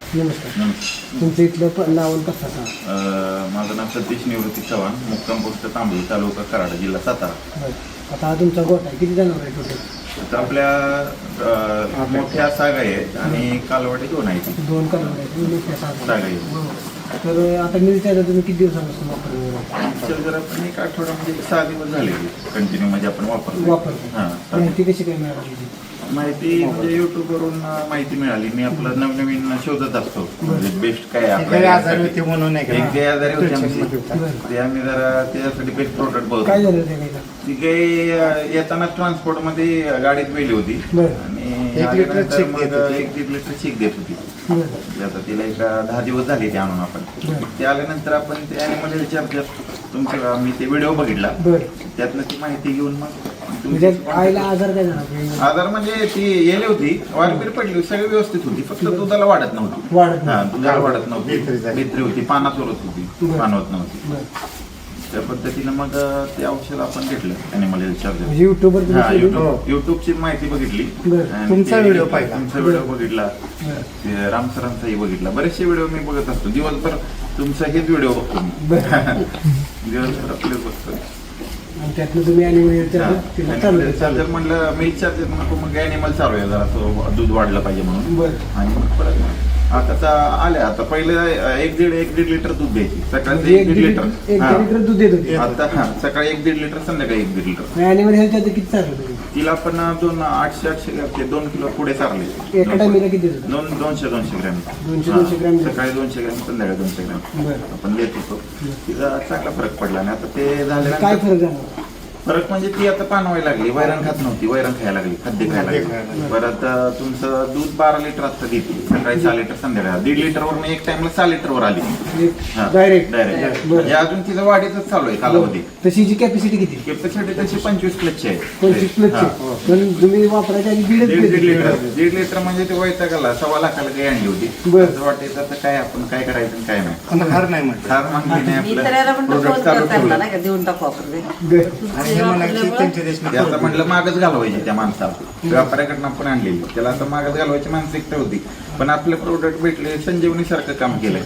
नमस्कार. नमस्कार. तुमचं इथलं नाव आणि पत्ता सांगा. माझं नाव सतीश निवृत्ती चव्हाण, मुक्काम पोस्ट तांबळी, तालुका कराड, जिल्हा सातारा. बरं. आता हा तुमचा गोठा आहे, किती जनावर आहे टोटल? तर आपल्या मोठ्या सागाई आहेत आणि कालवाडी 2 आहेत. 2 कालवड आहेत, मोठ्या सागाई आहेत. बरोबर. तर आता मिरच्या तुम्ही किती दिवसापासून वापरतो? जर आपण 1 आठवडा म्हणजे 6 दिवस झाले कंटिन्यू म्हणजे आपण वापरतो. हां, माहिती कशी काय मिळाली? माहिती म्हणजे युट्यूबवरून माहिती मिळाली. मी आपलं नवनवीन शोधत असतो म्हणजे बेस्ट काय आपल्याला आजारी होते म्हणून एक गाय आजारी होती आमची, ते आम्ही जरा त्याच्यासाठी बेस्ट प्रोडक्ट बघतो. काय झालं त्या गायला? ती गाय येताना ट्रान्सपोर्ट मध्ये गाडीत वेली होती आणि 1 लिटर चीक देत होती. 1 दीड लिटर चीक देत होती. बरं. आता तिला 10 दिवस झाले ते आणून आपण. ते आल्यानंतर आपण ते ॲनिमल हेल्थ चार्जर तुमचं मी ते व्हिडिओ बघितला, बरं. त्यातनं ती माहिती घेऊन मग म्हणजे आईला आजार काय झाला? आजार म्हणजे ती येली होती, वारपीर पडली होती, सगळी व्यवस्थित होती, फक्त दुधाला वाढत नव्हती. वाढत हा, दुधाला वाढत नव्हती, भित्री भित्री होती, पानात होत होती, पानवत नव्हती. बरं. त्या पद्धतीनं मग ते औषध आपण घेतलं ॲनिमल हेल्थ चार्जर. म्हणजे युट्यूबवर तुम्ही हा, शोधून- युट्यूबची माहिती बघितली. बरं. आणि तुमचा ते- व्हिडिओ पाहिला. तुमचा व्हिडिओ बघितला, बरं. ते रामसरांचाही बघितला, बरेचसे व्हिडिओ मी बघत असतो दिवसभर. तुमचा हेच व्हिडिओ बघतो मी बरं. दिवसभर आपले बघतो. आणि त्यातनं तुम्ही ॲनिमल तिला चालू आहे. चार्जर म्हणलं मिल्क चार्जर नको, मग ॲनिमल चालू आहे जरा तो दूध वाढलं पाहिजे म्हणून. बरं. आणि मग परत आता आल्या आता पहिले 1-1.5 लिटर दूध द्यायची सकाळी, म्हणजे 1 लिटर. 1 लिटर दूध देत होते. आता सकाळी 1-1.5 लिटर, संध्याकाळी 1-1.5 लिटर. ॲनिमल हेल्थ किती चालू तुम्ही? तिला आपण 800 2 किलो पुढे चारले. एका टायमिंगला किती देत होते? 200 ग्रॅम. 200 ग्रॅम देत. सकाळी 200 ग्रॅम, संध्याकाळी 200 ग्रॅम बरं. आपण देत होतो. तिचा चांगला फरक पडला आणि आता ते काय झाल्यानंतर फरक झाला? फरक म्हणजे ती आता पानवायला लागली, वैरण खात नव्हती, वैरण खायला लागली, खाद्य खायला खायला लागली. परत तुमचं दूध 12 लिटर असतं देते, सकाळी 6 लिटर, संध्याकाळी 1.5 लिटर वरून एक टाइमला 6 लिटर वर आली. डायरेक्ट डायरेक्ट बरं. म्हणजे अजून तिचं वाढीच चालू आहे कालावधी. तशी जी कॅपॅसिटी किती? कॅपॅसिटी त्याची 25 क्लचची आहे. 25 प्लसची. पण तुम्ही वापरायच्या आधी 1.5 लिटर 1.5 लिटर म्हणजे ते वैतागाला 1.25 लाखाला काही आणली होती. बरं. असं वाटायचं आता काय आपण काय करायचं आणि काय नाही. पण हार नाही म्हटलं. फार मागणी नाही, मी तर याला आपलं म्हणलं प्रोडक्ट फोन चालू करताना ठेवलं. नाही का देऊन टाकू आपण ते. आणि हे म्हणायचे त्यांचे देशमुख ते आता म्हटलं मागच घालवायची त्या माणसाला, व्यापाऱ्याकडनं आपण आणलेली, त्याला आता मागच घालवायची मानसिकता होती. पण आपले प्रोडक्ट भेटले, संजीवनी सारखं काम केलंय.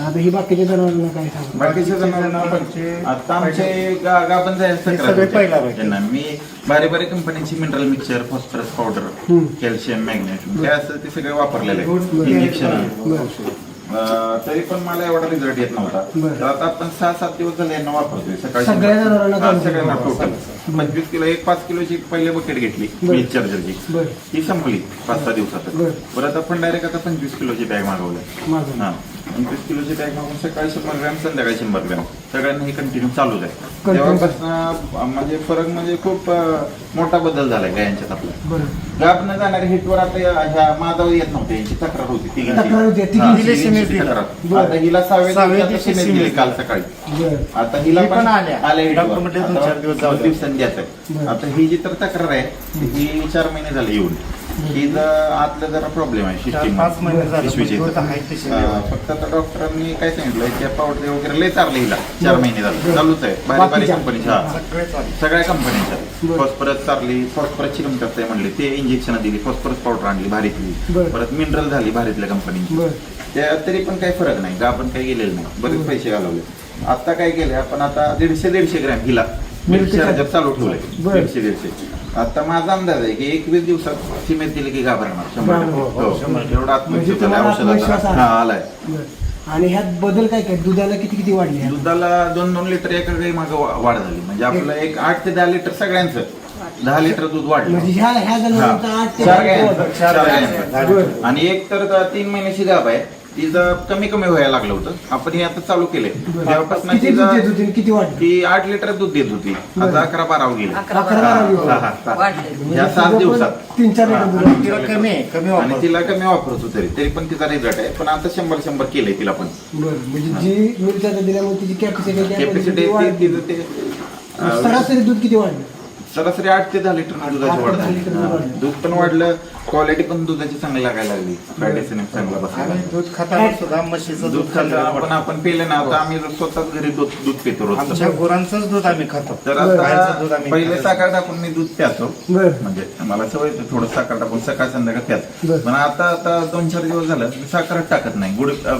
आता ही बाकीच्या जनावरांना काय सांगू? बाकीच्या जनावरांना आता आमचे गाभण जायचं सगळे पहिला भेटले. त्यांना मी बारी बारी कंपन्यांची mineral mixture, phosphorus powder, calcium, magnesium हे असं ते सगळे वापरलेले इंजेक्शन. तरी पण मला एवढा रिझल्ट येत नव्हता. बरं. तर आता आपण 6-7 दिवस झाले यांना वापरतोय. सकाळी सगळ्या जनावरांना हा, सगळ्यांना टोटल 25 किलो, 5 किलोची पहिले बकेट घेतली मिल्क चार्जरची, बरं. ती संपली 5-6 दिवसात. बरं. परत आपण डायरेक्ट आता 25 किलोची बॅग मागवल्या. माझं हा, 25 किलोची बॅग मागून सकाळी 100 ग्रॅम, संध्याकाळी 100 ग्रॅम सगळ्यांना हे कंटिन्यू चालूच आहे. तेव्हापासून म्हणजे फरक म्हणजे खूप मोठा बदल झालाय गायांच्यात आपल्या. बरं. गाब न जाणारे हिटवर आता ह्या माधव येत नव्हते, यांची तक्रार होती तक्रार होती, तिघींची. हा, दिली तिघींची सिमेंट तक्रार. बरं. आता हिला 6व्या दिवशी दिवशी सिमेंट दिली काल सकाळी. बरं. आता हिला ही पण आल्या. हिटवर. डॉक्टर म्हटले 2-4 दिवस आता जाऊ 2 द्या. दिवसांनी द्यायचं बरं. आहे. आता ही जी तर तक्रार आहे ही 4 महिने झाले येऊन. ही आतलं जरा प्रॉब्लेम आहे सिस्टीम. 4-5 महिने झाले पिशवीचे. पण दूध आहे तशी फक्त आता डॉक्टरांनी काय सांगितलं, त्या पावडर वगैरे लय चारले हिला 4 महिने झाले, चालूच आहे बारी बारी बाकीच्या? कंपनीच्या. सगळे चालू. सगळ्या कंपनीच्या. बरं. फॉस्फरस चारली, फॉस्फरसची कमी करताय म्हणले, ते इंजेक्शन दिली, फॉस्फरस पावडर आणली भारीतली. बरं. परत मिनरल झाली भारीतल्या कंपनीची. बरं. त्या तरी पण काही फरक नाही, आपण काही गेलेलं नाही, बरेच पैसे घालवले. आता काय केले आपण, आता 150 ग्रॅम हिला मिल्क चार्जर चालू ठेवलंय. बरं. 150. आता माझा अंदाज आहे की 21 दिवसात सिमेंट दिली की घाबरणार 100%. हो, 100%. एवढा म्हणजे आत्मविश्वास तुम्हाला आलंय आत्मविश्वास औषधाचा. आहे. हा, आलाय. बरं. आणि ह्यात बदल काय काय? दुधाला किती वाढली ह्यात? दुधाला 2-2 लिटर एका गाई मागं वाढ झाली. म्हणजे आपलं एक 8 ते 10 लिटर सगळ्यांचं 10 लिटर दूध वाढलं. म्हणजे ह्या जनावरांचा 8 ते 4 10 गायांचं. 4 गायांचं. बरं. आणि एक तर 3 महिन्याची गाभ आहे, तिचं कमी व्हायला लागलं होतं. आपण हे आता चालू केलंय तेव्हापासून किती दूध देत तिचं होती आणि किती वाढली? ती 8 लिटर दूध देत होती, आता 11-12 गेली. 11-12 वाढले. या 7 दिवसात 3-4 लिटर दूध वाढलं. तिला कमी आहे, कमी आणि वापर. तिला कमी वापरत होते तरी पण तिचा रिझल्ट आहे. पण आता 100 केलंय तिला पण. बरं. म्हणजे जी मिरच्या दिल्यामुळे तिची कॅपॅसिटी कॅपॅसिटी वाढली. तिचं ते सरासरी दूध किती वाढलं? सरासरी 8 ते 10 लिटर दुधाची 8 ते वाढ 10 झाली. लिटर दूध वाढलं. दूध पण वाढलं, क्वालिटी पण दुधाची चांगली लागायला लागली. फॅट एसएनएफ चांगला बसला. आणि दूध खाताना सुद्धा म्हशीचं दूध दूध खाल्लं खाल्लं आपण पिलं ना, आता आम्ही स्वतःच घरी दूध पितो रोज. आमच्या गुरांचंच दूध आम्ही खातो. तर बाहेरचं दूध आता आम्ही पहिले खात साखर टाकून मी दूध प्यातो, बरं. म्हणजे मला सवय होती थोडं साखर टाकून सकाळ संध्याकाळ प्यात. बरं. पण आता 2-4 दिवस झालं मी साखरच टाकत नाही.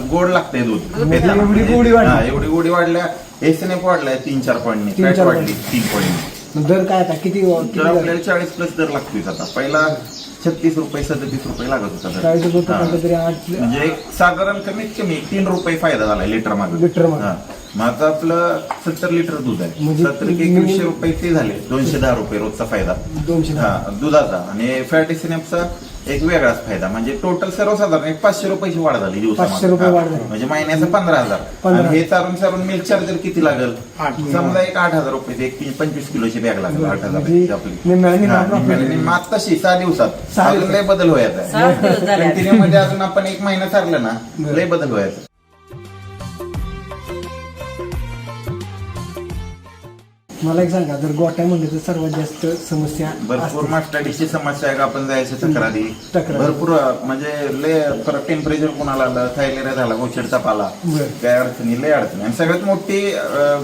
गोड लागतंय दूध म्हणजे पिताना. एवढी गोडी वाढली. हा, एवढी गोडी वाढल्या. एसएनएफ वाढलाय 3-4 पॉईंटने, 3-4 फॅट वाढली पॉईंट. 3 पॉईंट. दर काय आता किती तर आपल्याला 40 प्लस दर लागतोय आता. पहिला 36 रुपये 37 रुपये लागत होता दर. 40 रुपये हा. पकडलं तरी 8 म्हणजे एक साधारण कमीत कमी 3 रुपये फायदा झाला लिटर मागे. लिटर मागे. माझं आपलं 70 लिटर दूध आहे. म्हणजे 70 की 2100 रुपये ते झाले 210 रुपये रोजचा फायदा 200. हा, दुधाचा. आणि फॅट एसएनएफचा एक वेगळाच फायदा. म्हणजे टोटल सर्वसाधारण एक 500 रुपयाची वाढ झाली 500 रुपये वाढ झाली. म्हणजे महिन्याचं 15,000. 15,000. आणि हे चारून मिल्क चार्जर किती लागेल? 8. समजा एक 8,000 रुपये, एक 25 किलोची बॅग लागेल. 8,000 म्हणजे आपली. निम्म्याने हा, profit. निम्म्याने. आत्ताशी 6 दिवसात 6 अजून लय बदल व्हायचा. 7 दिवस झाले. कंटिन्यू मध्ये अजून आपण 1 महिना चाललं ना, बरं. लय बदल व्हायचा. मला एक सांगा, जर गोठा म्हणलं तर सर्वात जास्त समस्या भरपूर असते. मास्टडीची समस्या आहे का? आपण जायचं तक्रारी तक्रारी. भरपूर. म्हणजे लय परत टेम्परेचर कोणाला आलं, थायलेरिया झाला, गोचड ताप आला, बरं. काय अडचणी, लय अडचणी. आणि सगळ्यात मोठी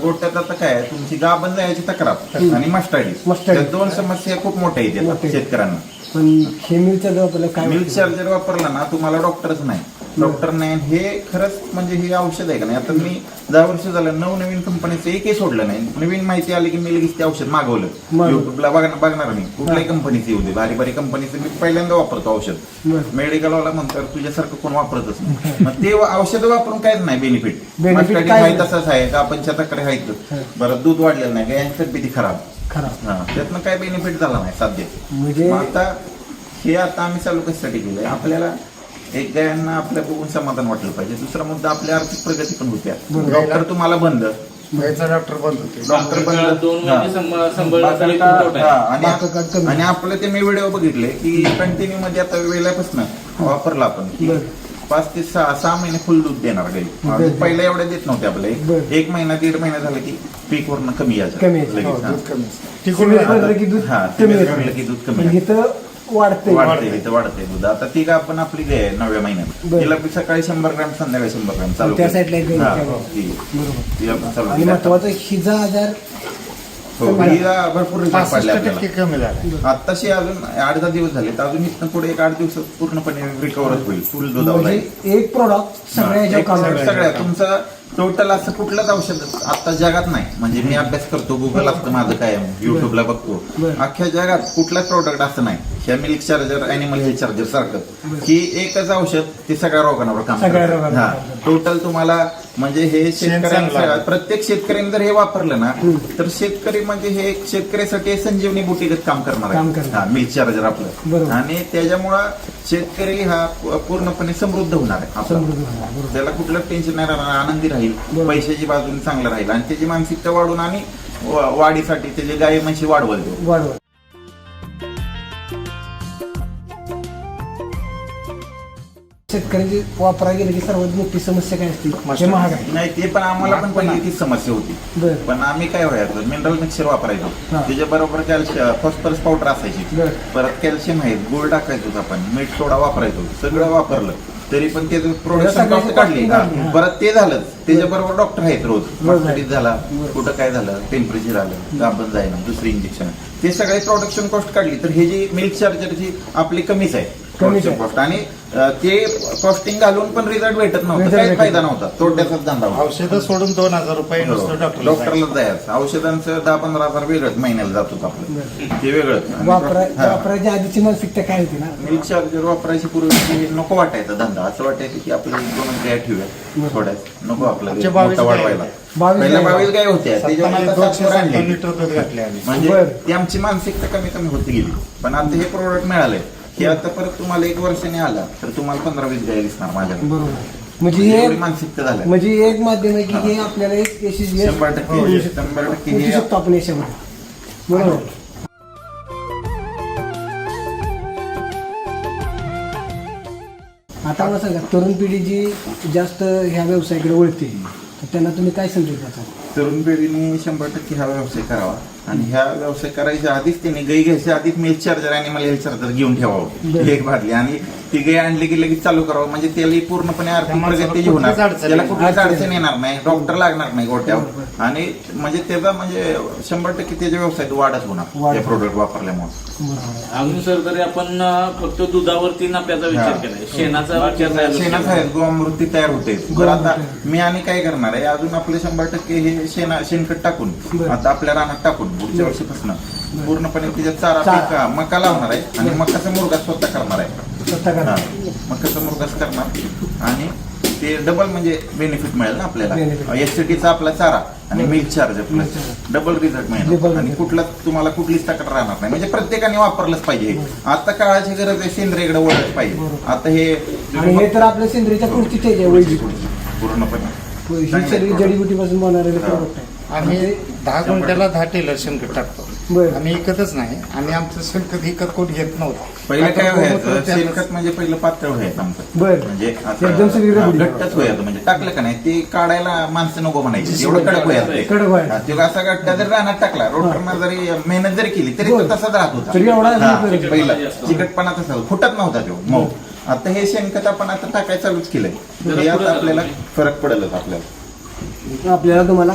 गोट्यात आता काय आहे, तुमची गाभण जायची तक्रार आणि मास्टडी. मास्टडी. त्या 2 समस्या खूप मोठ्या आहेत मोठ्या आहेत. शेतकऱ्यांना. पण हे मिलच्या जवळ काय मिल्क होतं? चार्जर वापरला ना, तुम्हाला डॉक्टरच नाही. डॉक्टर नाही. हे खरंच म्हणजे हे औषध आहे का नाही. आता मी 10 वर्ष झालं नवीन कंपनीचं एकही सोडलं नाही. नवीन माहिती आली की मी लगेच ते औषध मागवलं. युट्यूबला बघणार मी कुठल्याही कंपनीचं येऊ दे, भारी कंपनीचं मी पहिल्यांदा वापरतो औषध. बरं. मेडिकलवाला म्हणतात तुझ्यासारखं कोण वापरतच नाही. मग ते औषध वापरून काहीच नाही बेनिफिट. Benefit काय आहे तसंच आहे का? आपण तक्रारी आहेत. बरं, दूध वाढलेलं नाही, गायांची तब्येती खराब. खराब. हा, त्यातनं काय बेनिफिट झाला नाही साध्य. म्हणजे मग आता आम्ही चालू कशासाठी केलंय? आपल्याला एक गायांना आपल्या बघून समाधान वाटलं पाहिजे. दुसरा मुद्दा, आपली आर्थिक प्रगती पण होत्या. बरोबर. डॉक्टर तुम्हाला बंद, गायचा डॉक्टर बंद होते. डॉक्टर बंद. 2 हा. महिने सांभाळण्याचा बाकी रिपोर्ट आहे. हा, बाकी काय कमी. आणि आपलं ते मी व्हिडिओ बघितले की कंटिन्यू मध्ये आता वेळेपासून वापरला आपण की बरं. 5 ते 6 महिने फुल दूध देणार गाई. बरं. पहिल्या एवढ्या देत नव्हते आपल्याला. बरं. 1 महिना 1.5 महिना झाला की पीक वरनं कमी यायचं कमी यायचं. हो, लगेच. हा. दूध कमी टिकून राहिलं की दूध हा, कमी ते येतं. वाढलं की दूध कमी पण येतं. इथं वाढते. वाढते दूध. आता ती का आपण आपली गाय आहे 9व्या महिन्यात, बरं. तिला सकाळी 100 ग्रॅम संध्याकाळी 100 ग्रॅम चालू त्या केलं. साईडला एक गाय हा, आहे. ती बरोबर. आपण चालू आणि केलं. महत्वाचं हिजा आजार हो, हिला भरपूर रिझल्ट पडले 65% आपल्याला. कमी झाला. आत्ताशी अजून 8-10 दिवस झाले, तर अजून इथनं पुढे एक 8 दिवसात पूर्णपणे रिकव्हर होईल. फुल दुधावर म्हणजे जाईल. एक प्रोडक्ट सगळ्या ह्याच्यावर काम करतं. सगळ्या तुमचं टोटल असं कुठलंच औषध आता जगात नाही. म्हणजे मी अभ्यास करतो, गुगल असतं माझं काय, युट्यूबला बघतो. बरं. अख्ख्या जगात कुठलाच प्रोडक्ट असं नाही ह्या milk charger, animal health charger सारखं की एकच औषध ते सगळ्या रोगांवर काम सगळ्या करतं. रोगांवर हा, काम करतं. टोटल तुम्हाला म्हणजे हे शेतकऱ्यांचं, चांगलं. प्रत्येक शेतकऱ्याने जर हे वापरलं ना, तर शेतकरी म्हणजे हे शेतकऱ्यासाठी संजीवनी बुटीगत काम करणार काम आहे. करणार. हा, मिल्क चार्जर आपलं. बरोबर. आणि त्याच्यामुळं शेतकरी हा पूर्णपणे समृद्ध होणार आहे आपला. समृद्ध होणार. बरोबर. त्याला कुठलं टेन्शन नाही राहणार, आनंदी राहील, बरोबर. पैशाची बाजूने चांगलं राहील आणि त्याची मानसिकता वाढून आणि वाढीसाठी त्याची गाय म्हशी वाढवल तो. वाढवा. शेतकऱ्यांची वापरायला गेलं की सर्वात मोठी समस्या काय असते? हे महाग आहे. नाही, ते पण आम्हाला पण पहिली तीच समस्या होती. बरं. पण आम्ही काय व्हायचं, मिनरल मिक्सर वापरायचो. हा. त्याच्या बरोबर कॅल्शियम, फॉस्फरस पावडर असायची. बरं. परत कॅल्शियम आहे, गुळ टाकायचो आपण, मीठ सोडा वापरायचो, सगळं वापरलं तरी पण ते प्रोडक्शन सगळ्याची कॉस्ट काढली. costing काढली. हा. परत ते झालं, त्याच्याबरोबर डॉक्टर आहेत रोज. रोज मास्टडीज झाला, बरं. कुठं काय झालं, टेम्परेचर आलं, गाभण जायना, दुसरी इंजेक्शन, ते सगळे प्रोडक्शन कॉस्ट काढली. तर हे जी मिल्क चार्जरची आपली कमीच आहे कमीच आहे. कॉस्ट. आणि ते कॉस्टिंग घालून पण रिझल्ट भेटत नव्हता, Result काही भेटत फायदा नव्हता, तोट्याचाच धंदा होता. औषधं सोडून 2,000 रुपये नुसतं डॉक्टरला डॉक्टरला जायचं. औषधांचं 10-15 हजार वेगळंच महिन्याला जात होतं आपलं, ते वेगळंच. वापरायच्या आधीची मानसिकता काय होती ना? मिल्क चार्जर वापरायची पूर्वी नको वाटायचा धंदा, असं वाटायचं की आपल्याला 2 गाय ठेवूया थोड्याच, नको आपल्याला आमच्या 22 मोठा गाय वाढवायला. 22 पहिल्या गाय. 22 गाय होत्या, त्याच्यामुळे आता 7 वर आणले. 270 लिटर दूध घातले आम्ही. म्हणजे बरं. ती आमची मानसिकता कमी कमी होती गेली. पण आता हे प्रोडक्ट मिळाले की आता परत तुम्हाला 1 वर्षाने आला तर तुम्हाला 15-20 गाय दिसणार माझ्याकडे. बरोबर. म्हणजे एवढी हे मानसिकता झाली. म्हणजे एक माध्यम आहे की हे आपल्याला एक यशस्वी 100% होऊ हे शकतो आपण याच्यामध्ये. बरोबर. आता मला सांगा, तरुण पिढी जी जास्त ह्या व्यवसायाकडे वळते, तर त्यांना तुम्ही काय संदेश द्याल? तरुण पिढीने 100% हा व्यवसाय करावा आणि ह्या व्यवसाय करायच्या आधीच त्यांनी गाई घ्यायच्या आधीच मिल्क चार्जर आणि मला हेल्थ चार्जर घेऊन ठेवावं एक बादली आणि ती गाई आणली की लगेच चालू करावं म्हणजे त्याला पूर्णपणे आर्थिक प्रगती होणार त्याला कुठलीच अडचण येणार नाही डॉक्टर लागणार नाही गोट्यावर आणि म्हणजे त्याचा म्हणजे 100% त्याच्या व्यवसायात वाढच होणार हे प्रोडक्ट वापरल्यामुळे अजून सर तरी आपण फक्त दुधावरती नफ्याचा विचार केलाय शेणाचा विचार नाही शेणाचा आहे गोमृती तयार होते बरं आता मी आणि काय करणार आहे अजून आपले 100% हे शेणखत टाकून आता आपल्या रानात टाकून पुढच्या वर्षीपासून पूर्णपणे त्याच्यात चारा मका लावणार आहे आणि मकाचा मुरगास स्वतः करणार आहे मकाचा मुरगास करणार आणि ते डबल म्हणजे बेनिफिट मिळेल ना आपल्याला एसटीचा आपला चारा आणि milk charger plus double result मिळेल आणि तुम्हाला कुठलीच तक्रार राहणार नाही म्हणजे प्रत्येकाने वापरलंच पाहिजे आता काळाची गरज आहे सेंद्रियकडे वळलंच पाहिजे आता हे तर आपल्या सेंद्रियच्या पुढची स्टेज आहे पूर्णपणे जडीबुटीपासून बनवलेले प्रोडक्ट आहे आम्ही 10 गुंठ्याला 10 टेलर शेणखत टाकतो आम्ही विकतच नाही आणि आमचं शेणखत विकत कोण घेत नव्हतं पहिलं काय व्हायचं शेणखत म्हणजे पहिलं पातळ व्हायचं आमचं म्हणजे घट्टच व्हायचं म्हणजे टाकलं का नाही ते काढायला माणसं नको म्हणायची एवढं कडक व्हायचं ते असा गट्टा जरी रानात टाकला रोटरनं जरी मेहनत जरी केली तरी तो तसाच राहत होता पहिला चिकटपणा तसा फुटत नव्हता तो मऊ आता हे शेणखत आपण आता टाकायला चालूच केलंय आता आपल्याला फरक पडेलच आपल्याला तुम्हाला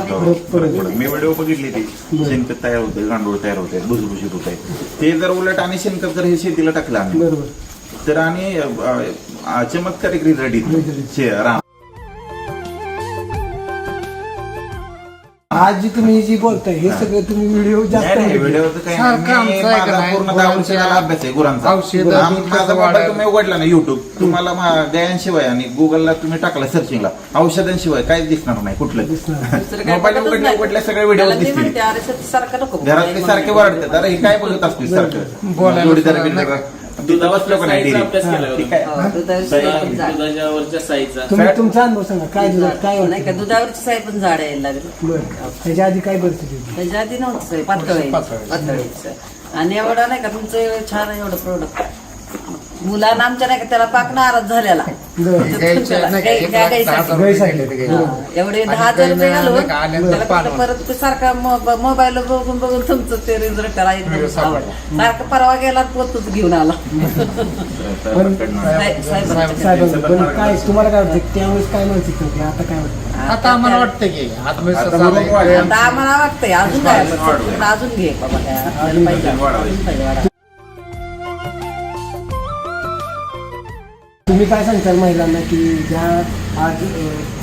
मी व्हिडिओ बघितली ती शेणखत तयार होते गांडूळ तयार होते भुसभुशीत होत आहे ते जर उलट आणि शेणखत जर हे शेतीला टाकलं आम्ही तर आणि चमत्कारिक रिझल्ट राम आज जी तुम्ही जी बोलताय हे सगळं तुम्ही व्हिडिओ जास्त व्हिडिओचं काही नाही माझा पूर्ण 10 वर्षाला अभ्यास आहे गुरांचा माझा मोबाईल तुम्ही उघडला ना युट्यूब तुम्हाला गायांशिवाय आणि गुगलला तुम्ही टाकला सर्चिंगला औषधांशिवाय काहीच दिसणार नाही कुठलं मोबाईल उघडल्या सगळे व्हिडिओ दिसतील घरातले सारखे वाढतात अरे हे काय बघत असतील सारखं जोडीदार दुधावरच्या का नाही अभ्यास केला दुधावरच्या साईजचा तुम्ही तुमचा अनुभव सांगा काय काय नाही का दुधावरची साई पण झाड यायला लागली बरं त्याच्या आधी काय परिस्थिती होती त्याच्या आधी नव्हतं पातळीचं आणि एवढं नाही का तुमचं छान आहे एवढं प्रोडक्ट मुलांना आमच्या नाही का त्याला पाक नाराज झालेला एवढे 10,000 रुपये घालून त्याला परत ते सारखा मोबाईल बघून बघून तुमचं ते रिझल्ट त्याला एकदम सारखं परवा गेला पोतच घेऊन आला साहेब पण काय तुम्हाला काय वाटतं त्यावेळेस काय मानसिक होती आता काय वाटतं आता आम्हाला वाटतं की आता आम्हाला वाटतंय अजून काय अजून घे बाबा पाहिजे तुम्ही काय सांगताल महिलांना की ज्या आज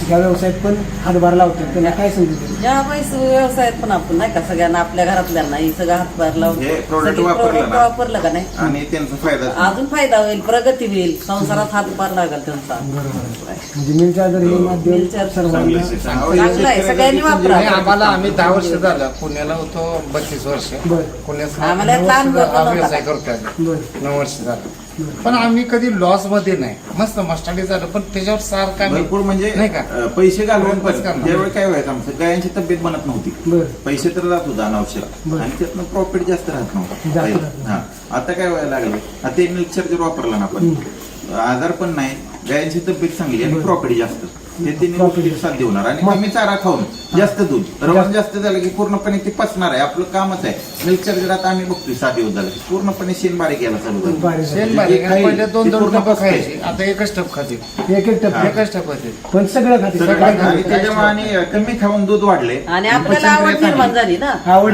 ज्या व्यवसायात पण हातभार लावतात त्यांना काय समजतं ज्या व्यवसायात पण आपण नाही का सगळ्यांना आपल्या घरातल्यांना हे सगळं हातभार लावून हे product प्रोडक्ट वापरलं का नाही आणि त्यांचा फायदा अजून फायदा होईल प्रगती होईल संसारात हातभार लागेल त्यांचा म्हणजे मिल चार्जर हे माध्यम सर्वांना चांगलं आहे सगळ्यांनी वापरा आम्हाला आम्ही 10 वर्ष झालं पुण्याला होतो 32 वर्ष आम्हाला लहान व्यवसाय करतोय 9 वर्ष झालं पण आम्ही कधी लॉस मध्ये नाही मस्त मस्टाडी झालं पण त्याच्यावर सारखा भरपूर म्हणजे नाही का पैसे घालवून त्यावेळी काय व्हायचं आमचं गायांची तब्येत बनत नव्हती पैसे तर जात होता अनावश्यक आणि त्यातनं प्रॉफिट जास्त राहत नव्हतं हा आता काय व्हायला लागलं आता ते मिल्क चार्जर वापरला ना आपण आजार पण नाही गायांची तब्येत चांगली आणि प्रॉफिट जास्त ते तिन्ही गोष्टी साध्य होणार आणि कमी चारा खाऊन जास्त दूध रवण जास्त झालं की पूर्णपणे ते पचणार आहे आपलं कामच आहे मिल्क चार्जर आता आम्ही बघतोय 7 दिवस झालं पूर्णपणे शेण बारीक यायला चालू झालं शेण बारीक पहिले 2-2 टप्पा खायचे आता एकच टप खाते एकच टप खाते पण सगळं खाते आणि त्याच्यामुळे आणि कमी खाऊन दूध वाढले आणि आपल्याला आवड निर्माण झाली ना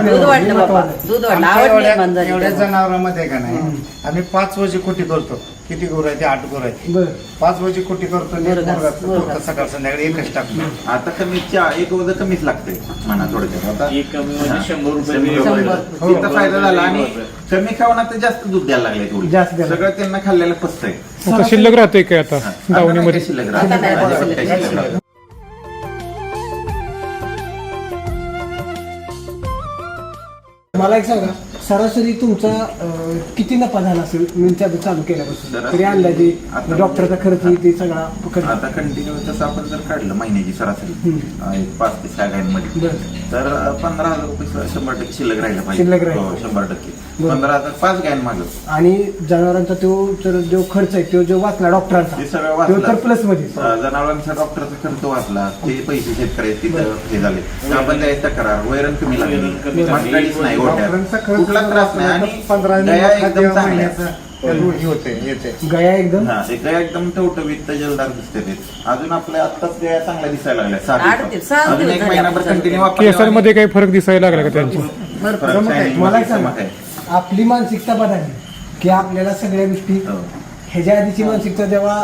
दूध वाढलं बाबा दूध वाढलं आवड निर्माण झाली एवढ्या जनावरांमध्ये का नाही आम्ही 5 वजी कोटी करतो किती गुरु आहे ते 8 गुरु आहे 5 वजी कोटी करतो सकाळ संध्याकाळी एकच टाकतो आता कमीच एक वजन कमीच लागते म्हणा थोडक्यात आता एक कमी म्हणजे 100 रुपये तिथं फायदा झाला आणि कमी खाऊन आता जास्त दूध द्यायला लागले सगळं त्यांना खाल्लेलं पचतंय शिल्लक राहते काय आता दावणीमध्ये शिल्लक राहते मला एक सांगा सरासरी तुमचा किती नफा झाला असेल मिलच्या चालू केल्यापासून तरी अंदाजे डॉक्टरचा खर्च ते सगळा आता कंटिन्यू तसं आपण जर काढलं महिन्याची सरासरी 5 ते 6 गायांमध्ये तर 15,000 रुपये 100% शिल्लक राहिलं पाहिजे 100% बरं. 15,000 5 गायन मागं आणि जनावरांचा जो खर्च आहे तो जो वाचला डॉक्टरांचा ते सगळं तो तर वाचलं प्लस मध्ये जनावरांचा डॉक्टरचा खर्च वाचला ते पैसे शेतकरी तिथं हे झाले आपण द्यायचं तक्रार वैरण कमी लागली मागकाळीच नाही डॉक्टरांचा गोठ्यात खर्च कुठला त्रास नाही आणि 15 गाया एकदम चांगल्या येते गया एकदम हा ते गाय एकदम टवटवीत जलदार दिसते ते अजून आपल्या आत्ताच गाया चांगल्या दिसायला लागल्या 6 दिवसात. सहा अजून दिवस एक झाले महिनाभर आपण कंटिन्यू केसांमध्ये काही फरक दिसायला लागला का त्यांच्या मला एक सांगा आपली मानसिकता बदलली की आपल्याला सगळ्या गोष्टी ह्याच्या आधीची मानसिकता जेव्हा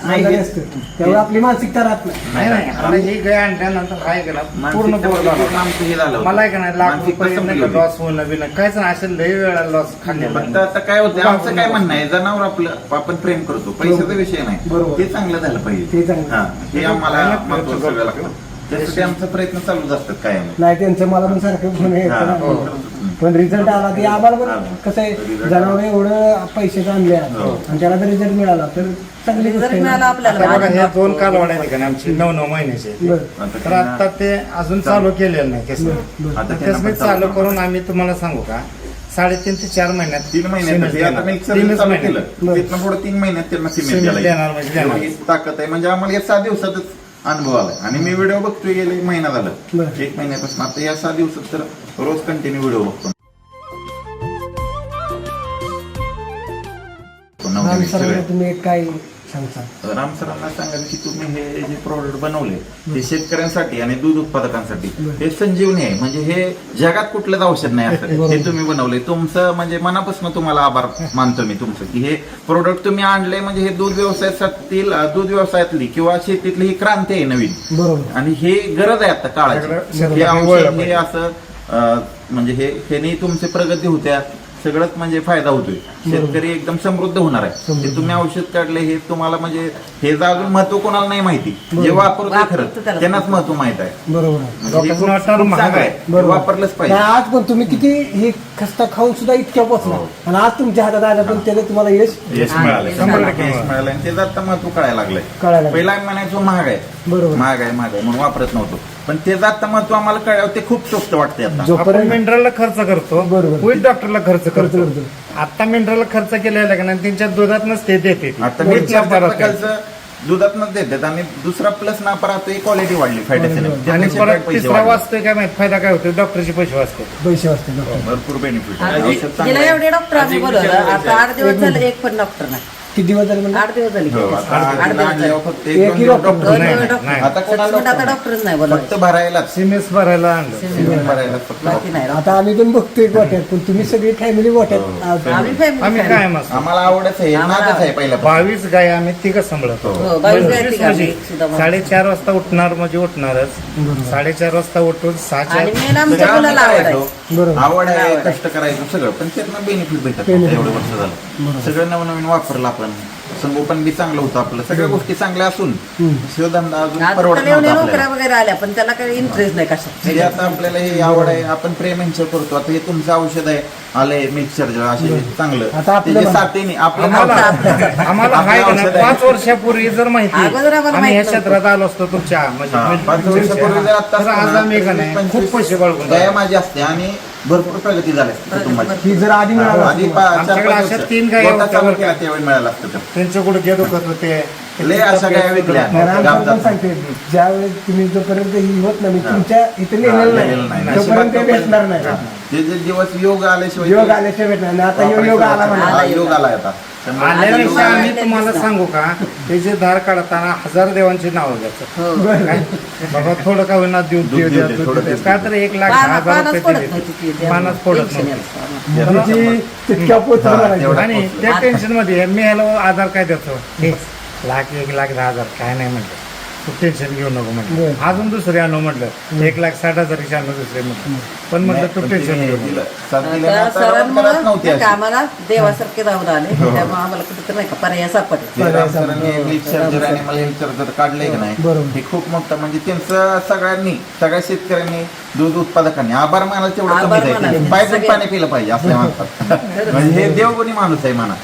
आजारी असते तेव्हा आपली मानसिकता राहत नाही नाही आणि ही गाय आणल्यानंतर काय केला पूर्ण बोर झाला. हे झालं मला काय नाही लाख मानसिकता रुपये संपली नाही होती. लॉस होणं बिणं काहीच नाही असं लय वेळा लॉस फक्त खाल्लेला आता काय होतं आमचं काय म्हणणं आहे जनावर आपलं आपण प्रेम करतो पैशाचा विषय नाही बरोबर. ते चांगलं झालं ते पाहिजे चांगलं. हा हे आम्हाला महत्वाचं सगळं लागतं त्यासाठी आमचा प्रयत्न चालूच असतात कायम नाही त्यांचं मला पण सारखं फोन यायचं ना. पण रिझल्ट आला की आम्हाला पण कसं आहे जनावर एवढं पैसे आणले आणि त्याला जर रिझल्ट मिळाला तर चांगली गोष्ट रिझल्ट आहे मिळाला ना. आपल्याला आता बघा हे 2 कालवड आहेत का आमची 9 महिन्याचे बरं. तर आता ते अजून चालू केलेलं नाही केस आता केसमी चालू करून आम्ही तुम्हाला सांगू का 3.5 ते 4 महिन्यात 3 महिन्यात ते आता मिक्सर तीनच चालू महिन्यात. केलं तिथनं पुढे 3 महिन्यात त्यांना सिमेंट सिमेंट देणार म्हणजे देणार. एवढी ताकद आहे म्हणजे आम्हाला या 7 दिवसातच अनुभव आलाय आणि मी व्हिडिओ बघतोय गेले महिना झालं बरं. 1 महिन्यापासून आता या 7 दिवसात तर रोज कंटिन्यू व्हिडिओ बघतो राम सरांना तुम्ही काय सांगता राम सरांना सांगाल की तुम्ही हे जे प्रोडक्ट बनवले ते शेतकऱ्यांसाठी आणि दूध उत्पादकांसाठी हे संजीवनी आहे म्हणजे हे जगात कुठलंच औषध नाही असं हे तुम्ही बनवले तुमचं म्हणजे मनापासून तुम्हाला आभार मानतो मी तुमचं की हे प्रोडक्ट तुम्ही आणले म्हणजे हे दूध व्यवसायातली किंवा शेतीतली ही क्रांती आहे नवीन बरोबर आणि हे गरज आहे आता काळाची सगळं हे औषध वळलं हे असं म्हणजे ह्याने तुमची प्रगती होत्या सगळंच म्हणजे फायदा होतोय शेतकरी एकदम समृद्ध होणार आहे हे तुम्ही औषध काढले हे तुम्हाला म्हणजे हे अजून महत्व कोणाला नाही माहिती जे वापरतोय वापरतो खरं त्याला. त्यांनाच महत्व माहित आहे बरोबर आहे. म्हणजे हे खूप- लोकांना वाटणार खूप महाग चांगलं आहे. आहे. हे वापरलंच पाहिजे नाही, आज पण तुम्ही किती हे खस्ता खाऊन सुद्धा इतक्या पोचला आणि आज तुमच्या हातात आला पण त्याला तुम्हाला यश यश मिळालं यश 100% यश मिळालं आणि त्याचं आता महत्व कळायला लागलंय कळायला लागलं. पहिला आम्ही म्हणायचो महाग आहे बरोबर. महाग आहे म्हणून वापरत नव्हतो पण त्याचं आता महत्व आम्हाला कळल्यावर ते खूप स्वस्त वाटते आता आपण जोपर्यंत मिनरलला खर्च करतो बरोबर. विथ डॉक्टरला खर्च करतो करतो. आता मिनरलला खर्च केलेला का नाही त्यांच्या दुधातनच ते देते आता With मिरच्या परत प्रकारचं दुधातनच देतात आणि दुसरा प्लस ना परत क्वालिटी वाढली फायदा आणि परत तिसरा वाचतोय काय माहित फायदा काय होतो डॉक्टरचे पैसे वाचते पैसे वाचते डॉक्टर. भरपूर बेनिफिट गेल्या एवढे डॉक्टर आम्ही बोलवलं आता 8 दिवस झाले एक पण डॉक्टर नाही किती दिवस झाले म्हणजे 8 दिवस झाले हो, 8 दिवस झाले फक्त एक एक ही दोन डॉक्टर. डॉक्टर नाही, दोन नाही, डॉक्टर नाही. आता कोणाला आता डॉक्टर डॉक्टरच नाही बोलवलं फक्त भरायलाच सिमेस भरायला आणलं सिमेंट भरायलाच फक्त बाकी नाही आता आम्ही पण बघतोय गोठ्यात पण तुम्ही सगळी फॅमिली गोठ्यात आज- आम्ही family आम्ही family. काय मस्त आम्हाला आवडच आहे नादच आहे पहिला 22 गाय आम्ही तिघ सांभाळतो हो, 22 गाय 25 तिघं आम्ही म्हणजे सुद्धा म्हणतो. 4:30 वाजता उठणार म्हणजे उठणारच 4:30 वाजता उठून 6च्या आणि मेन आमच्या मुलाला आवड आहे बरोबर. आवड आहे कष्ट करायचं सगळं पण त्यातनं बेनिफिट भेटत नव्हतं एवढं वर्ष झालं सगळं नवनवीन वापरलं आपण संगोपन बी चांगलं होतं आपलं सगळ्या गोष्टी चांगल्या असून शिवधंदा अजून आता परवडत त्याला एवढ्या नव्हता नोकऱ्या आपल्याला वगैरे आल्या पण त्याला काही इंटरेस्ट नाही कशात हे आता आपल्याला हे आवड आहे आपण प्रेम यांच्या करतो आता हे तुमचं औषध आहे आलंय मिक्सर असे चांगलं आता आपलं त्याचे बघा. साथीने आपलं आम्हाला आपलं हाय का नाही औषध आहे. 5 वर्षापूर्वी जर माहिती अगोदर आम्हाला आम्ही ह्या माहित नव्हतं. क्षेत्रात आलो असतो तुमच्या हा, 5 वर्षापूर्वी जर आता तर आज आम्ही का नाही खूप पैसे बाळगून दया माझी असते आणि भरपूर प्रगती झाली असते कुटुंबाची ही जर आधी मिळालं आधी असतं, 4-5 आमच्याकडे अशा वर्ष 3 गाया गोठा होत्या चालू बरं केला का? त्यावेळी मिळाला असतं ते. त्यांचे गुडघे दुखत होते लय अशा गाया विकल्या राम गावात पण सांगते ज्यावेळेस तुम्ही जोपर्यंत ही होत नाही तुमच्या इथे हा, लिहिलेलं लिहिलेलं नाही नाही. तोपर्यंत ते भेटणार नाही जे जे दिवस योग आल्याशिवाय योग आल्याशिवाय भेटणार नाही आता योग आला म्हणा हा, योग आला आता त्यामुळे आल्यापेक्षा योग आम्ही तुम्हाला सांगू का ते जे धार काढताना 1000 देवांची नावं घ्यायचं हो. काय? बाबा थोडं का होईना दूध दूध देऊ द्या, देऊ दे, दूध थोडं देऊ देऊ द्या. दे. काय तर 1,10,000 पानच रुपये पडत दिले. नाही तिथे. पानच पडत टेन्शन नव्हतं. यायचं. म्हणजे तितक्या हा, पोचणार तेवढं. आणि त्या टेन्शन मध्ये मी ह्याला आधार काय देतो हे लाख 1,10,000 काय नाही म्हटलं तू टेन्शन घेऊ नको म्हटलं बरं. अजून दुसरे आणू म्हटलं 1,60,000 आणू दुसरे म्हटलं पण म्हटलं तू टेन्शन घेऊ नको. त्या सरांमुळं नव्हती नाही का आम्हाला देवासारखे राहून आले त्यामुळे आम्हाला कुठेतरी नाही का पर्याय सापडले काढलंय की नाही बरोबर. हे खूप मोठं म्हणजे त्यांचं सगळ्या शेतकऱ्यांनी दूध उत्पादकांनी आभार मानायला तेवढं आभार कमीच आहे मानायला. पाय दूध सगळे- पाणी पिलं पाहिजे असल्या म्हणतात म्हणजे हे देवगुणी माणूस आहे म्हणा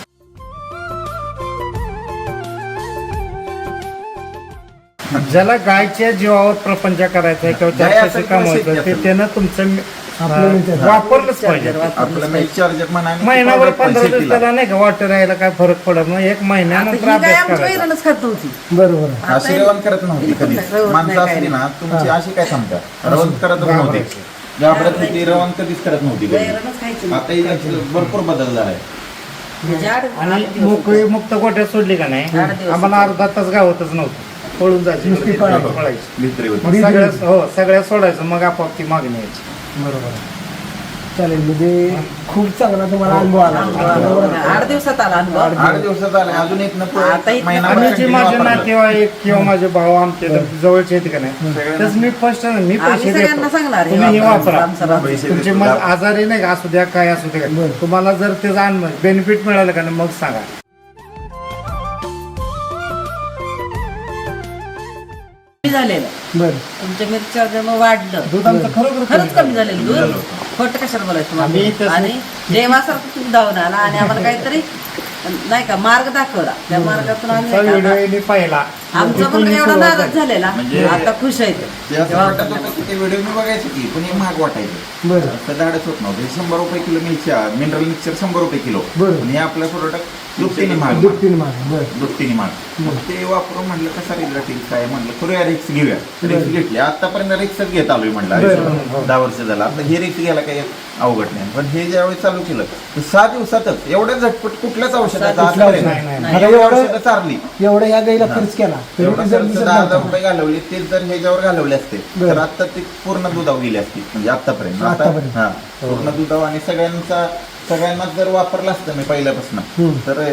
ज्याला गायच्या जीवावर प्रपंच करायचा आहे किंवा गाय 4 असेल पैसे किंवा कमवायचं शेती ते असेल. त्यानं तुमचं आपलं मिळतं. वापरलंच पाहिजे आपलं मिल्क चार्जर म्हणा आणि महिनाभर product पण 15 शेतीला. दिवसाला नाही का वाटर यायला काय फरक पडत नाही एक आता महिन्यानंतर ही काय अभ्यास आमच्या करायचा वैरणच खात नव्हती बरोबर आहे. अशी रवण करत नव्हती कधी रवण माणसं नाही, असली काय ना तुमची अशी काय सांगता रवण करतच नव्हती घाबरत होती रवण कधीच करत नव्हती कधी. वैरणच खायची आता ही भरपूर बदल झालाय आणि मोकळी मुक्त गोट्यात सोडली का नाही 8 दिवस. आम्हाला अर्धा तास गावतच नव्हतं पळून जायची नुसती पळायची. पळायची भित्री होती. मग सगळ्या सोडायचं मग आपोआप ती मागणी यायची बरोबर आहे. चालेल म्हणजे खूप चांगला तुम्हाला अनुभव आला. 8 दिवसात आला अनुभव 8 दिवसात आले अजून इथनं आता इथनं महिनाभर आणि जे continue माझे वापरलं. नातेवाईक किंवा माझे भाऊ आमचे जवळचे आहेत का नाही तसं मी फर्स्ट मी आम्ही पैसे सगळ्यांना देतो सांगणार तुम्ही हे वापरा आमचं पैसे तुमचे देतो. मग आजारी नाही का असू द्या काय असू द्या तुम्हाला जर त्याचा बेनिफिट मिळालं का नाही मग सांगा झालेलं बरं तुमच्या मिरच्या जेव्हा वाढलं दूध आमचं खरोखर खरंच कमी झालेलं दूध खोटं कशाला बोलायचं आम्ही तुम्हाला? तसं- आणि देवासारखं तुम्ही धावून आला आणि आम्हाला काहीतरी नाही का मार्ग दाखवला त्या मार्गातून आम्ही व्हिडिओ नाही का यांनी पाहिला आमचं पण एवढा नाराज झालेला म्हणजे- आता खुश आहे ते असं वाटत होतं की ते व्हिडिओ मी बघायचे की पण हे महाग वाटायचं बरं असं धाडच होत नव्हतं हे 100 रुपये किलो मिनरल मिक्सर 100 रुपये किलो बरं. आणि हे आपलं प्रोडक्ट दुपटीने महाग दुपटीने मागे बरं दुपटीने महाग मग ते वापरून म्हटलं कसा रिझल्ट येईल काय म्हटलं करूया रिक्स घेऊया रिक्स घेतली आतापर्यंत रिक्सच घेत आलोय म्हटलं आयुष्यात. 10 वर्ष झालं आता हे रिक्स घ्यायला काही अवघड नाही पण हे ज्यावेळी चालू केलं तर 6 दिवसातच एवढ्या झटपट कुठल्याच औषधाचा आजपर्यंत नाही, नाही. एवढी औषधं चारली एवढं या गाईला खर्च केला तरी एवढा result खर्च दिसत 10,000 नव्हता. रुपये घालवले ते जर ह्याच्यावर घालवले असते बरं. तर आता ते पूर्ण दुधावर गेले असते म्हणजे आतापर्यंत आतापर्यंत. हा पूर्ण दुधावर आणि सगळ्यांनाच जर वापरलं असतं मी पहिल्यापासून तर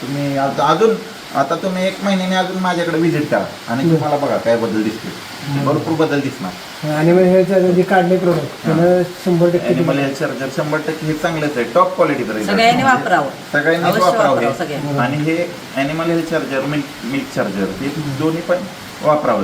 तुम्ही अजून आता तुम्ही 1 महिन्याने अजून माझ्याकडे व्हिजिट करा आणि तुम्हाला बघा काय बदल दिसते भरपूर बदल दिसणार आणि मग हे जे काढले प्रोडक्ट त्यानं 100% ॲनिमल हेल्थ चार्जर 100% हे चांगलंच आहे टॉप क्वालिटीचं सगळ्यांनी वापरावं सगळ्यांनीच अवश्य वापरावं वापरावं हे. सगळ्यांनी. आणि हे animal health charger milk charger हे दोन्ही पण वापरावं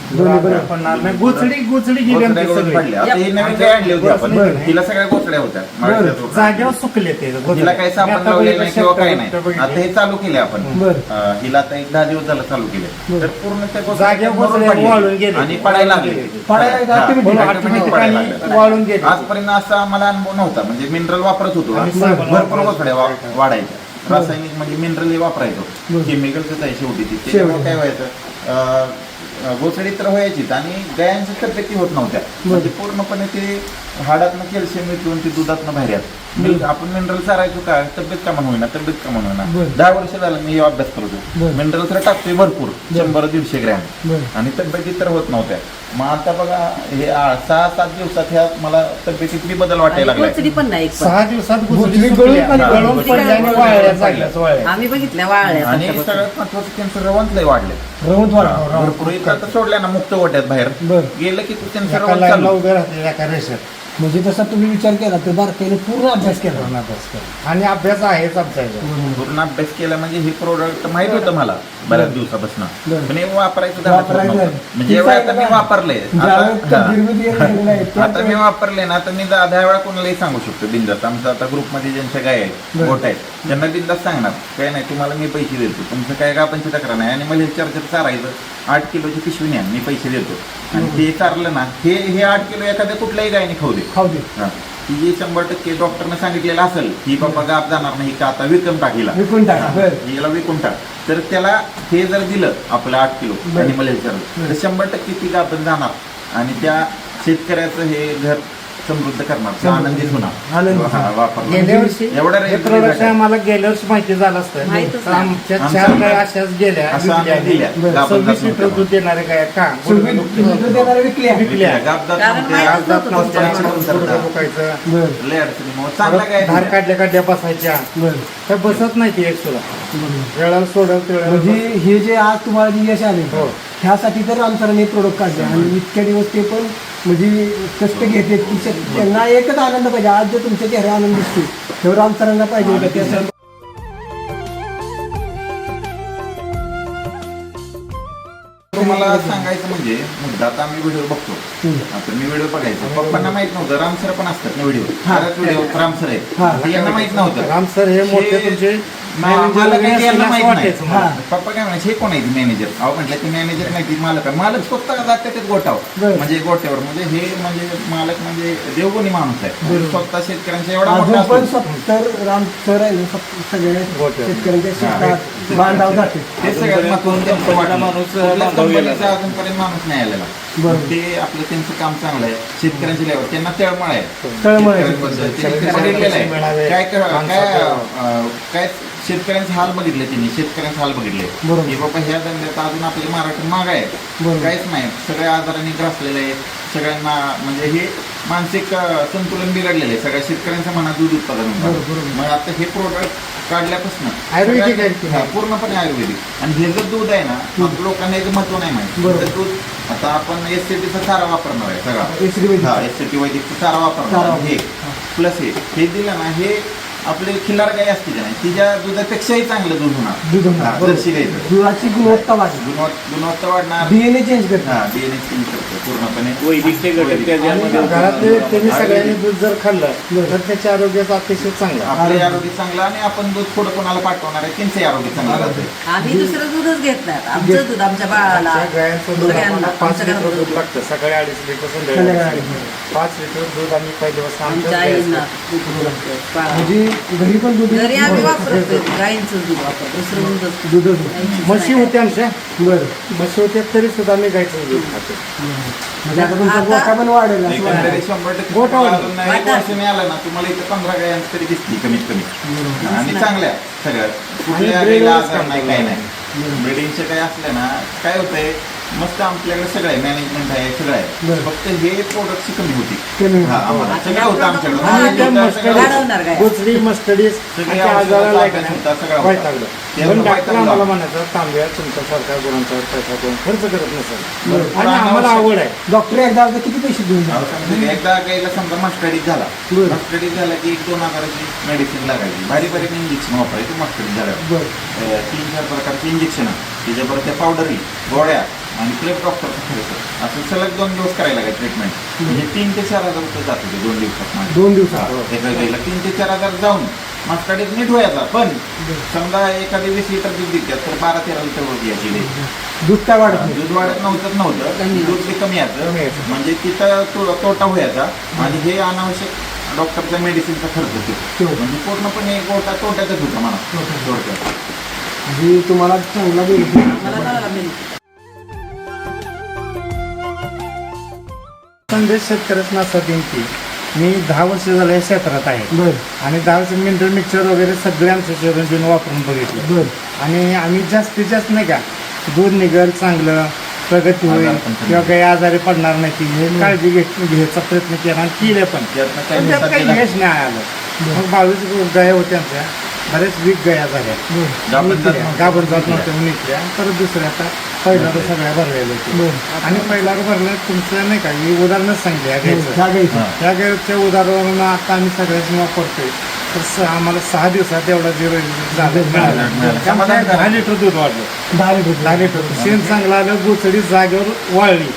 दोन्ही पण पडणार नाही गोचडी गेली गोचड्या आमची गवत सगळी. पडल्या. आता हे नवीन गाय आणली होती आपण बरं. तिला सगळ्या गोचड्या होत्या माळ्याच्या रोपात. जागेवर सुकले ते हिला काही साबण लावलेलं नाही किंवा काही नाही आता हे चालू केले आपण बरं. हिला आता 10 दिवस झालं चालू केले तर पूर्ण त्या जागेवर मरून गोचड्या पडल्या. वाळून गेले. आणि पडायला लागले पडायला हा, automatic. automatic पडायला लागले. वाळून गेले आजपर्यंत असा आम्हाला अनुभव नव्हता म्हणजे मिनरल वापरत होतो आणि साबण भरपूर वापरायचो. गोचड्या वाढायच्या रासायनिक म्हणजे मिनरल हे वापरायचो केमिकलच आहे शेवटी ते त्याच्यामुळे काय व्हायचं गोचडी तर व्हायचीच आणि गायांची तब्येती होत नव्हत्या म्हणजे पूर्णपणे ते हाडातनं कॅल्शियम विकून ते दुधातनं बाहेर येत आपण मिनरल चारायचो काय तब्येत का म्हणून तब्येत का म्हणून बरं. 10 वर्ष झालं मी हे अभ्यास करतो बरं. मिनरल तर टाकतोय भरपूर 100-150 ग्रॅम बरं. आणि तब्येती तर होत नव्हत्या मग आता बघा हे 6-7 दिवसात ह्या मला तब्येतीत बी बदल वाटायला आणि लागलाय गोचडी पण नाही एक पण. 6 दिवसात गोचडी गोचडी गळून सुकल्या. खाली गळून पडली. पडल्या आणि वाळल्या जागेच वाळल्या. आम्ही बघितल्या वाळल्या आणि आता. सगळ्यात महत्वाचं त्यांचं रवंत लय वाढले रवंत वाढ भरपूर इथं आता सोडल्या ना मुक्त गोट्यात बाहेर बरं. गेलं की तू त्यांचं एका रवंत लाईनला चालू उभे राहते एका रेषेत म्हणजे तसा तुम्ही विचार केला तर बारकाईने पूर्ण अभ्यास केला पूर्ण अभ्यास करा. आणि अभ्यास आहेच आमचा याच्यावर. पूर्ण अभ्यास केला म्हणजे हे प्रोडक्ट माहित होतं मला बऱ्याच दिवसापासून बरं. पण हे वापरायचं झालं वापरायचं नव्हतं. झालं. म्हणजे एवढं आता मी वापरलंय ज्यावेळेस आता मी वापरले ना आता मी 10 वेळा कोणालाही सांगू शकतो बिंदास आमचा आता ग्रुपमध्ये ज्यांच्या गाय आहेत बरं. गोट आहेत त्यांना बिंदास सांगणार काय नाही तुम्हाला मी पैसे देतो तुमचं काय गापांची तक्रार नाही आणि मला हे चार्जर चारायचं 8 किलोची पिशवी न्या मी पैसे देतो आणि ते चारलं ना हे 8 किलो एखाद्या कुठल्याही गायने खाऊ दे खाऊ दे हा. की जे 100% डॉक्टरने सांगितलेलं असेल की बाबा गाप जाणार नाही का आता विकून टाकीला विकून टाका बरं. हिला विकून टाक तर त्याला हे जर दिलं आपलं 8 किलो बरं. आणि मला विचारलं तर 100% ती गापन जाणार आणि त्या शेतकऱ्याचं हे घर समृद्ध करणार आनंदीत होणार आनंदी. हा, वापरणार. गेल्या वर्षी एवढा हे प्रोडक्ट आम्हाला गेल्या वर्षी माहिती झालं असतं माहीतच तर नाही. आमच्या आमच्या 4 गाय अशाच गेल्या असं आम्ही दिल्या. विकल्या. गाभण जात 26 लिटर नव्हत्या. दूध देणारे काय का तुम्ही दूध देणारे विकल्या विकल्या. गाप जात कारण नव्हत्या. माहीतच आज जात नव्हतं नव्हत्या, तुमच्या गुडघं हातात. दुखायचं. बरं लय अडचणी मग चांगला काय धार दिल्या. काढल्या काढल्या बसायच्या बरं त्या बसत नाही ती एक सुद्धा वेळाला सोडत म्हणजे हे जे आज तुम्हाला जे यश आले हो. ह्यासाठी तर रामसरांनी प्रोडक्ट काढले आणि इतक्या दिवस ते पण म्हणजे कष्ट घेते की त्यांना एकच आनंद पाहिजे आज जो तुमच्या चेहरा आनंद दिसतो तेव्हा रामसरांना पाहिजे होता त्यासाठी तुम्हाला सांगायचं म्हणजे मुद्दा आता आम्ही व्हिडिओ बघतो आता मी व्हिडिओ बघायचो पप्पांना माहित नव्हतं रामसर पण असतात ना व्हिडिओ हा. बऱ्याच व्हिडिओ रामसर हा. आहेत यांना माहित नव्हतं राम सर हे मोठे तुमचे मला काही यांना माहित नाही वाटायचं मला. पप्पा काय म्हणायचे हे कोण आहे मॅनेजर अहो म्हटलं की मॅनेजर नाही ती मालक आहे मालक स्वतः जाते ते गोटावर बरं. म्हणजे गोट्यावर म्हणजे हे म्हणजे मालक म्हणजे देवगुणी माणूस आहे स्वतः शेतकऱ्यांचा एवढा अजून मोठा पण असतो. राम सर आहे सगळे शेतकऱ्यांच्या शेतात बांधाव जाते ते सगळ्यात महत्त्वाचं त्यांचं वाटलं. माणूस कुठल्याच बांधव गेला. कंपनीचा अजूनपर्यंत माणूस नाही आलेला बरं. ते आपलं त्यांचं काम चांगलं आहे शेतकऱ्यांची लेवल त्यांना तळमळ आहे तळमळ आहे. शेतकऱ्यांबद्दल. त्यांनी ते बघितलेलं आहे. काय शेतकऱ्यांचे हाल बघितले त्यांनी शेतकऱ्यांचे हाल बघितले बरोबर. की बाबा ह्या धंद्यात अजून आपली महाराष्ट्र माग आहे बरोबर. काहीच नाही सगळ्या आजारांनी ग्रासलेले आहे सगळ्यांना म्हणजे हे मानसिक संतुलन बिघडलेलं आहे सगळ्या शेतकऱ्यांच्या मनात दूध उत्पादन होतं. बरोबर. मग आता हे प्रोडक्ट काढल्यापासून आयुर्वेदिक आहे की हा, पूर्णपणे आयुर्वेदिक आणि हे जर दूध आहे ना मग लोकांना याचं महत्व नाही माहिती बरोबर. तर दूध आता आपण एससीटीचा चारा वापरणार आहे सगळा एसटी वैदिक. हा एससीटी वैदिकचा चारा वापरणार चारा. आहे. हे प्लस हे दिलं ना हे आपले खिल्लार गाय असते का नाही तिच्या दुधापेक्षाही चांगलं दूध होणार दूध होणार. हा, बरोबर. जर्सी गाईचं. दुधाची गुणवत्ता वाढली गुणवत्ता वाढणार डीएनए चेंज करते हा डीएनए चेंज करतो पूर्णपणे वैदिकचे घटक त्याच्यामध्ये घरातले त्यांनी सगळ्यांनी दूध जर खाल्लं बरं. तर त्याच्या आरोग्याचा अतिशय चांगला आपले आरोग्य चांगलं आणि आपण दूध थोडं कोणाला पाठवणार आहे त्यांचंही आरोग्य चांगलं राहते आम्ही दुसरं दूधच घेत नाही आमचं दूध आमच्या बाळाला आमच्या गायांचं दूध सगळ्यांना, आम्हाला 5 आमच्या लिटर घरात दूध लागतं सकाळी 2.5 लिटर संध्याकाळी संध्याकाळी 2.5 5 लिटर दूध आम्ही पहिल्यापासून आमच्या आमच्या आईंना गायांचं दूध लागतं, बाळाला. म्हणजे घरी पण दूध घरी आम्ही वापरतो गाईंचं दूध वापरतो दुसरं दूधच दूधच गाईंचंच म्हशी नाही. होत्या आमच्या बरं म्हशी होत्या तरी सुद्धा आम्ही गायचं दूध खातो म्हणजे आता तुमचा आता- गोठा पण वाढेल असं एकंदरीत वाटतं. 100% गोठा वाढला. अजून एक वर्ष नाही आलं ना तुम्हाला इथं 15 गायांची तरी दिसतील कमीत कमी आणि चांगल्या सगळ्या कुठल्या breeding गाईला च आजार काम नाही काही करणार. नाही ब्रिडिंगचे काय असले ना काय होतंय मस्त आपल्याकडे सगळं आहे मॅनेजमेंट आहे सगळं आहे बरं. फक्त हे प्रोडक्टची कमी होती कमी होती. हा, आम्हाला आता सगळं होतं आमच्याकडे हा, नॉलेज त्या होतं, मस्त सगळं होतं. वाढवणार काय गोचडी मस्टडीज सगळे आणि औषधाचा आजाराला अभ्यास होता, सगळा होता. वैतागलं त्यामुळे पण डॉक्टर वैतागलं. आम्हाला म्हणायचं तांब्या तुमच्यासारख्या गुणांचा पैसा करून खर्च करत नसेल भरपूर आणि आम्हाला अनावश्यक- आवड आहे डॉक्टर एकदा आता किती पैसे देऊन अहो, जातात? समजा एकदा गायला समजा मास्टडीज झाला बरं. मास्टडीज झाला की 1-2 हजाराची मेडिसिन लागायची भारी भारी इंजेक्शन वापरायची मास्टडीज झाल्यावर बरं 3-4 प्रकारचे इंजेक्शन त्याच्याबरोबर त्या पावडरी गोळ्या आणि प्लेट डॉक्टर असं सलग 2 दिवस करायला लागायचं ट्रीटमेंट म्हणजे 3 ते 4 हजार रुपये जात होते 2 दिवसात माझे. 2 दिवसात हा, एका गाईला 3 ते 4 हजार जाऊन मास्टडीज नीट व्हायचा पण समजा एखादी 20 लिटर दूध देतात तर 12-13 लिटर होती याची गाई. दूध काय वाढत नाही. दूध वाढत नव्हतं दूध बी कमी यायचं कमी यायचं. म्हणजे तिथं तोटा व्हायचा आणि हे अनावश्यक डॉक्टरच्या मेडिसिनचा खर्च होतो म्हणजे पूर्णपणे गोटा तोट्यातच होता मला थोडक्यात म्हणजे तुम्हाला चांगला बेनिफिट मला चांगला मिळतो संदेश शेतकऱ्यांना असा देईन की मी 10 वर्ष झालं या क्षेत्रात आहे बरं आणि 10 वर्ष मिनरल मिक्सर वगैरे सगळे आमच्या शरीरातून वापरून बघितलं बरं आणि आम्ही जास्तीत जास्त नाही का दूध निघल चांगलं प्रगती होईल आजार पण कमी. किंवा काही आजारी पडणार नाही ती हे काळजी घ्यायचा प्रयत्न केला आणि केले पण त्यातनं काही पण त्यात काही दिवसात यश नाही आलं मग 22 गाया होत्या आमच्या बरेच वीक गाया झाल्या गाभण जात नव्हत्या. गाभण जात नव्हत्या म्हणून इथल्या परत दुसऱ्या आता पहिला तर सगळ्या भरलेल्या होत्या आणि पहिला भरल्या तुमचं नाही का ही उदाहरणच सांगली या गायचं ह्या गाईचं. हा. त्या गायच्या उदाहरणावरून आता आम्ही सगळ्यांनी वापरतोय तर आम्हाला 6 दिवसात एवढा झिरो झालं मिळालं. त्यामुळे 10 लिटर दूध वाढलं 10 लिटर 10 लिटर शेण चांगलं आलं गोचडी जागेवर वाळली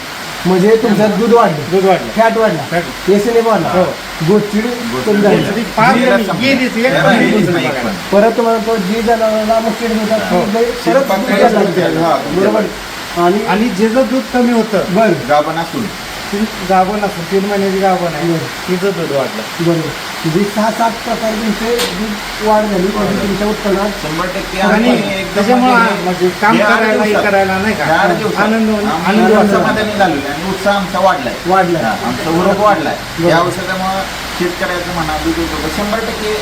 म्हणजे तुमचं दूध वाढलं दूध वाढलं फॅट वाढला फॅट. एसने वाढला हो. गोचिड कमी झाली. गोचडी पाच गेलाच गेली, गेलीच, एक गेला, पण गेलीच दूध नाही, बघायला. एक पण. परत तुम्हाला तो जी जनावराला मुश्किल होतात हो. परत दूध शिल्पाकडे द्यायला दूध द्यायला, हा, लागतं. दूध बरोबर आणि आणि जेचं दूध कमी होतं बरं गाभण असून ती गाभण असं 3 महिन्याची गाभण आहे बरं. तिचं दूध वाढलं बरोबर म्हणजे 6-7 प्रकारे तुमचे दूध वाढ झाली म्हणजे तुमच्या उत्पन्नात 100% आणि आम्ही एकदम त्याच्यामुळे म्हणजे काम हे 8 करायला हे दिवसात- करायला नाही का हे 8 दिवसात आनंद आम्ही आनंद वाटला. समाधानी झालेलो आहे आणि उत्साह आमचा वाढलाय वाढलाय. हा, आमचा उरोप वाढलाय या औषधामुळे शेतकऱ्याचं म्हणा दूध उद्योग 100%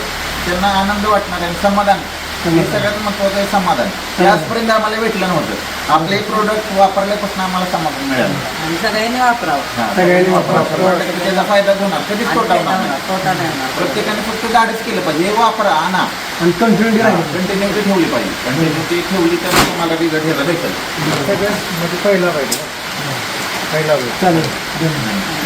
त्यांना आनंद वाटणार आहे आणि समाधान हे सगळ्यात महत्वाचं आहे समाधान ते आजपर्यंत आम्हाला भेटलं नव्हतं आपले प्रोडक्ट वापरल्यापासून आम्हाला समाधान मिळालं आणि सगळ्यांनी वापरावं हा, सगळ्यांनी वापरावं. त्याचा फायदा होणार कधीच आणि तोटा होणार नाही. तोटा नाही होणार प्रत्येकाने फक्त धाडस केलं पाहिजे हे वापरा आणा आणि कंटिन्युटी राहील कंटिन्युटी ठेवली पाहिजे कंटिन्युटी ठेवली तर तुम्हाला रिझल्ट ह्याचा भेटेल सगळ्यात म्हणजे पहिला पाहिजे चालेल धन्यवाद.